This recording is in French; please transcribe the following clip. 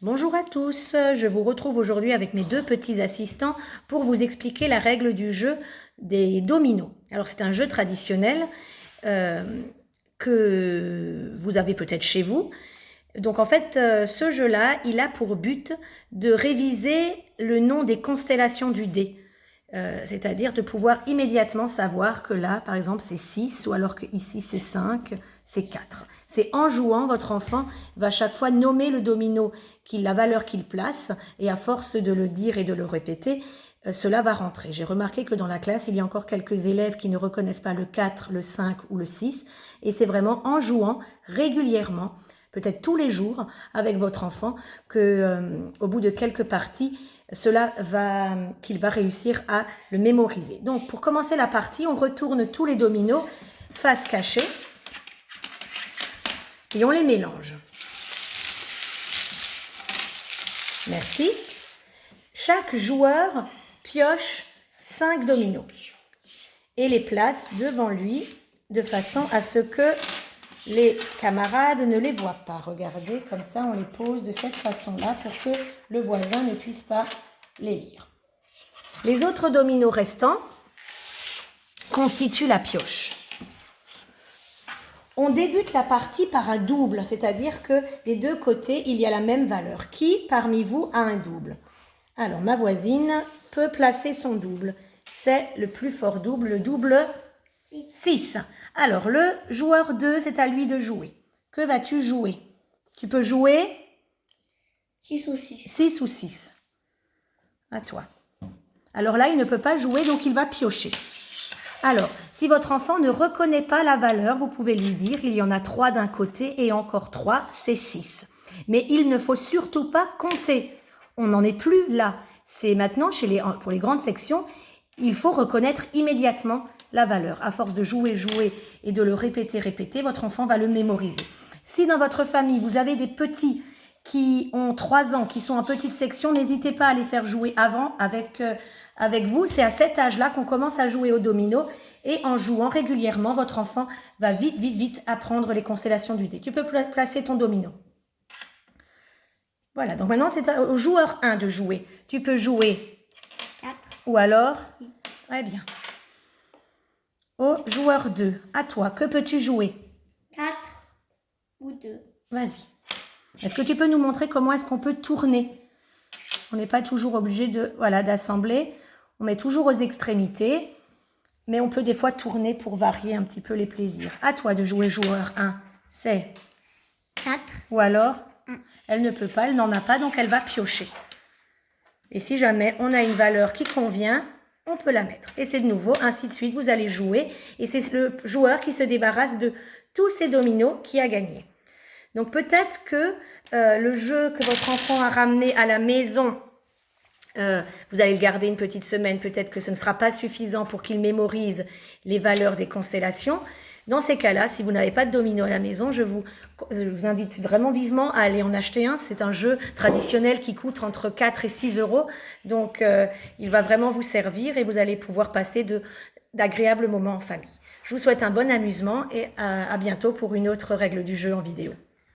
Bonjour à tous, je vous retrouve aujourd'hui avec mes deux petits assistants pour vous expliquer la règle du jeu des dominos. Alors c'est un jeu traditionnel que vous avez peut-être chez vous. Donc en fait, ce jeu-là, il a pour but de réviser le nom des constellations du dé. C'est-à-dire de pouvoir immédiatement savoir que là, par exemple, c'est 6, ou alors que ici c'est 5, c'est 4. C'est en jouant, votre enfant va chaque fois nommer le domino, la valeur qu'il place, et à force de le dire et de le répéter, cela va rentrer. J'ai remarqué que dans la classe, il y a encore quelques élèves qui ne reconnaissent pas le 4, le 5 ou le 6, et c'est vraiment en jouant régulièrement, peut-être tous les jours, avec votre enfant, qu'au bout de quelques parties, qu'il va réussir à le mémoriser. Donc, pour commencer la partie, on retourne tous les dominos face cachée et on les mélange. Merci. Chaque joueur pioche 5 dominos et les place devant lui de façon à ce que les camarades ne les voient pas. Regardez, comme ça, on les pose de cette façon-là pour que le voisin ne puisse pas les lire. Les autres dominos restants constituent la pioche. On débute la partie par un double, c'est-à-dire que des deux côtés, il y a la même valeur. Qui, parmi vous, a un double? Alors, ma voisine peut placer son double. C'est le plus fort double, le double 6. Alors, le joueur 2, c'est à lui de jouer. Que vas-tu jouer? Tu peux jouer 6 ou 6. 6 ou 6. À toi. Alors là, il ne peut pas jouer, donc il va piocher. Alors, si votre enfant ne reconnaît pas la valeur, vous pouvez lui dire, il y en a 3 d'un côté et encore 3, c'est 6. Mais il ne faut surtout pas compter. On n'en est plus là. C'est maintenant, pour les grandes sections, il faut reconnaître immédiatement la valeur. À force de jouer et de le répéter, votre enfant va le mémoriser. Si dans votre famille, vous avez des petits qui ont 3 ans, qui sont en petite section, n'hésitez pas à les faire jouer avant avec vous. C'est à cet âge-là qu'on commence à jouer au domino. Et en jouant régulièrement, votre enfant va vite apprendre les constellations du dé. Tu peux placer ton domino. Voilà, donc maintenant c'est au joueur 1 de jouer. Tu peux jouer 4 ou alors 6. Très bien. Au joueur 2, à toi, que peux-tu jouer? 4 ou 2. Vas-y. Est-ce que tu peux nous montrer comment est-ce qu'on peut tourner? On n'est pas toujours obligé d'assembler. On met toujours aux extrémités, mais on peut des fois tourner pour varier un petit peu les plaisirs. À toi de jouer joueur 1. C'est 4 ou alors 1. Elle ne peut pas, elle n'en a pas, donc elle va piocher. Et si jamais on a une valeur qui convient, on peut la mettre. Et c'est de nouveau, ainsi de suite, vous allez jouer. Et c'est le joueur qui se débarrasse de tous ces dominos qui a gagné. Donc peut-être que le jeu que votre enfant a ramené à la maison, vous allez le garder une petite semaine, peut-être que ce ne sera pas suffisant pour qu'il mémorise les valeurs des constellations. Dans ces cas-là, si vous n'avez pas de domino à la maison, je vous invite vraiment vivement à aller en acheter un. C'est un jeu traditionnel qui coûte entre 4 et 6 euros. Donc, il va vraiment vous servir et vous allez pouvoir passer d'agréables moments en famille. Je vous souhaite un bon amusement et à bientôt pour une autre règle du jeu en vidéo.